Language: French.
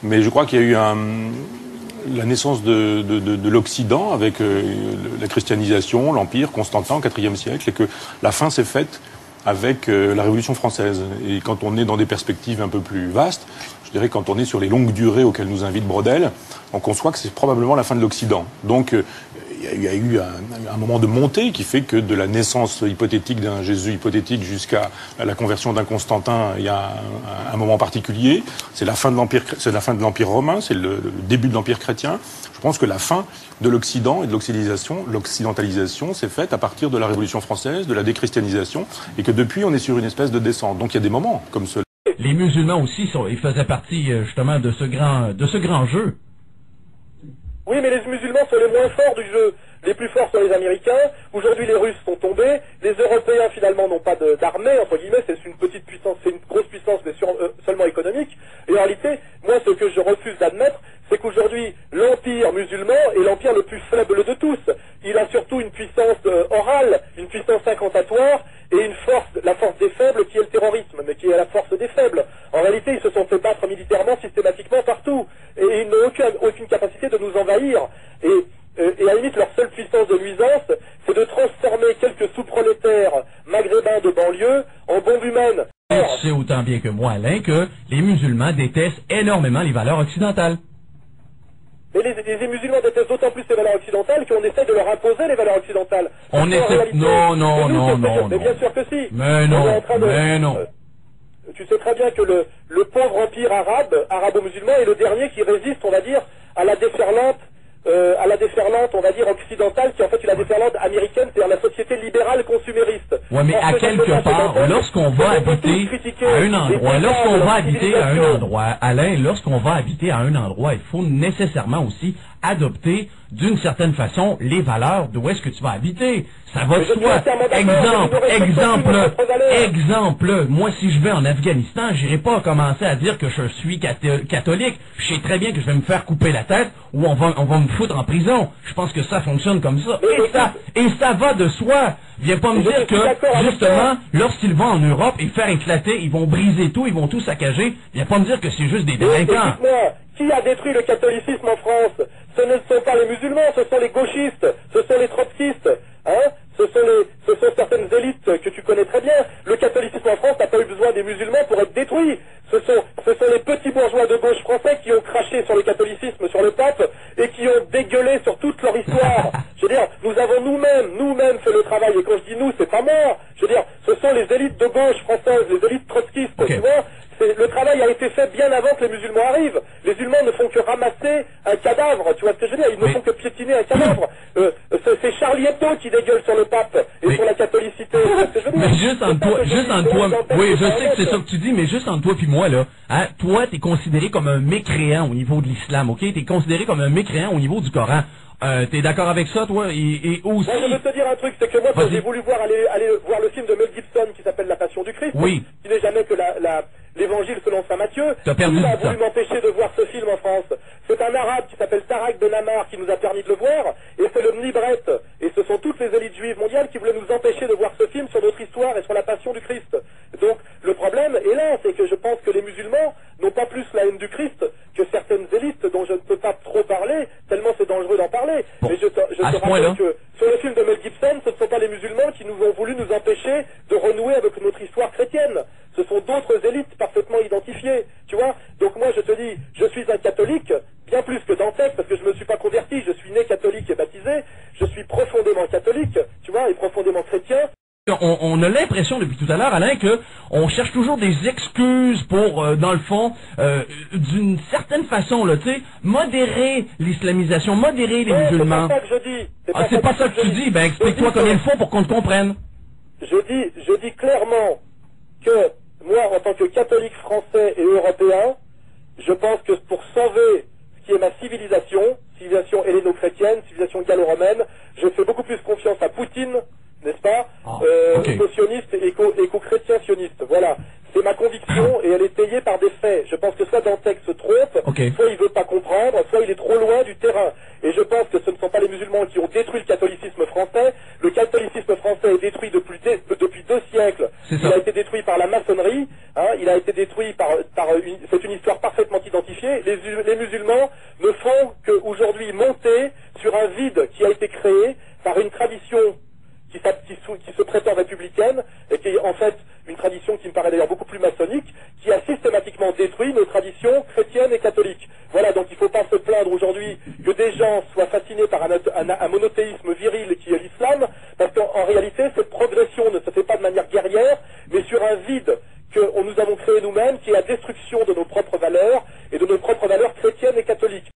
Mais je crois qu'il y a eu la naissance de l'Occident avec la christianisation, l'Empire, Constantin au IVe siècle, et que la fin s'est faite avec la Révolution française. Et quand on est dans des perspectives un peu plus vastes, je dirais quand on est sur les longues durées auxquelles nous invite Braudel, on conçoit que c'est probablement la fin de l'Occident. Donc il y a eu un moment de montée qui fait que de la naissance hypothétique d'un Jésus hypothétique jusqu'à la conversion d'un Constantin, il y a un moment particulier. C'est la fin de l'Empire romain, c'est le début de l'Empire chrétien. Je pense que la fin de l'Occident et de l'occidentalisation s'est faite à partir de la Révolution française, de la déchristianisation, et que depuis on est sur une espèce de descente. Donc il y a des moments comme ceux. Les musulmans aussi, ils faisaient partie justement de ce grand jeu. Oui, mais les musulmans sont les moins forts du jeu. Les plus forts sont les Américains. Aujourd'hui, les Russes sont tombés. Les Européens, finalement, n'ont pas d'armée, entre guillemets. C'est une petite puissance, c'est une grosse puissance, mais seulement économique. Et en réalité, moi, ce que je refuse d'admettre, c'est qu'aujourd'hui, l'empire musulman est l'empire le plus faible de tous. Il a surtout une puissance orale, une puissance incantatoire, et la force des faibles qui est le terrorisme, mais qui est la force des faibles. En réalité, ils se sont fait battre militairement systématiquement partout. Et ils n'ont aucune capacité de nous envahir. Et à la limite, leur seule puissance de nuisance, c'est de transformer quelques sous-prolétaires maghrébins de banlieue en bombes humaines. Tu sais autant bien que moi, Alain, que les musulmans détestent énormément les valeurs occidentales. Mais les musulmans détestent d'autant plus les valeurs occidentales qu'on essaie de leur imposer les valeurs occidentales. On essaie... Non. Mais bien sûr que si. Mais non. Tu sais très bien que le pauvre empire arabo-musulman est le dernier qui résiste, on va dire, à la déferlante, on va dire, occidentale, qui est en fait une déferlante américaine, c'est-à-dire la société libérale consumériste. Ouais, mais à quelque part, lorsqu'on va habiter à un endroit, Alain, lorsqu'on va habiter à un endroit, il faut nécessairement aussi adopter d'une certaine façon les valeurs d'où est-ce que tu vas habiter. Ça va de soi. Exemple. Moi, si je vais en Afghanistan, j'irai pas commencer à dire que je suis catholique. Je sais très bien que je vais me faire couper la tête ou on va me foutre en prison. Je pense que ça fonctionne comme ça. Et ça va de soi. Viens pas me dire que, justement, lorsqu'ils vont en Europe et faire éclater, ils vont briser tout, ils vont tout saccager. Viens pas me dire que c'est juste des délinquants. Qui a détruit le catholicisme en France? Ce ne sont pas les musulmans, ce sont les gauchistes, ce sont les trotskistes, hein? Ce sont certaines élites que tu connais très bien. Le catholicisme en France n'a pas eu besoin des musulmans pour être détruit. Ce sont les petits bourgeois de gauche français qui ont craché sur le catholicisme, sur le pape, et qui ont dégueulé sur toute leur histoire. Je veux dire, nous avons nous-mêmes fait le travail, et quand je dis nous, c'est pas moi. Je veux dire, ce sont les élites de gauche françaises, les élites trotskistes, tu vois. Le travail a été fait bien avant que les musulmans arrivent. Les musulmans ne font que ramasser un cadavre, tu vois ce que je veux dire? Ils ne font que piétiner un cadavre. C'est Charlie Hebdo qui dégueule sur le pape et sur la catholicité. Tu vois ce que je veux dire? Mais juste entre toi, oui, je sais que c'est ça que tu dis, mais juste entre toi puis moi, là, hein, toi, t'es considéré comme un mécréant au niveau de l'islam, ok? T'es considéré comme un mécréant au niveau du Coran. T'es d'accord avec ça, toi? Et aussi... Moi, je veux te dire un truc, c'est que moi, j'ai voulu aller voir le film de Mel Gibson qui s'appelle La Passion du Christ, qui n'est jamais que l'évangile selon saint Matthieu. Il a voulu m'empêcher de voir ce film en France. C'est un arabe qui s'appelle Tarak Ben Ammar qui nous a permis de le voir, et c'est le Mnibret, et ce sont toutes les élites juives mondiales qui voulaient nous empêcher de voir ce film sur notre histoire et sur la passion du Christ. Donc, le problème est là, c'est que je pense que les musulmans n'ont pas plus la haine du Christ que certaines élites dont je ne peux pas trop parler, tellement c'est dangereux d'en parler. Bon, mais je te rappelle que sur le film de Mel Gibson, ce ne sont pas les musulmans qui nous ont voulu nous empêcher de renouer avec notre histoire chrétienne. Ce sont d'autres élites parfaitement identifiées, tu vois. Donc moi je te dis, je suis un catholique, bien plus que Dantec, parce que je ne me suis pas converti, je suis né catholique et baptisé, je suis profondément catholique, tu vois, et profondément chrétien. On a l'impression depuis tout à l'heure, Alain, que on cherche toujours des excuses pour, dans le fond, d'une certaine façon, là, tu sais, modérer l'islamisation, modérer les musulmans. C'est pas ça que je dis. C'est pas ça que tu dis. Ben, explique-toi comme il faut pour qu'on te comprenne. Je dis clairement que moi, en tant que catholique français et européen, je pense que pour sauver ce qui est ma civilisation helléno-chrétienne, civilisation gallo-romaine, je fais beaucoup plus confiance à Poutine, n'est-ce pas, éco-sioniste et éco-chrétien sioniste. Voilà. C'est ma conviction et elle est payée par des faits. Je pense que soit Dantec se trompe, soit il veut pas comprendre, soit il est trop loin du terrain. Et je pense que ce ne sont pas les musulmans qui ont détruit le catholicisme français. Le catholicisme français est détruit depuis 2 siècles. Il a été détruit par la maçonnerie, hein, il a été détruit c'est une histoire parfaitement identifiée. les musulmans ne font qu'aujourd'hui monter sur un vide qui a été créé par une tradition qui se prétend républicaine et qui est en fait une tradition qui me paraît d'ailleurs beaucoup plus maçonnique, qui a systématiquement détruit nos traditions chrétiennes et catholiques. Voilà, donc il ne faut pas se plaindre aujourd'hui que des gens soient fascinés par un monothéisme viril qui est l'islam, parce qu'en réalité, cette progression ne se fait pas de manière guerrière, mais sur un vide que nous avons créé nous-mêmes, qui est la destruction de nos propres valeurs,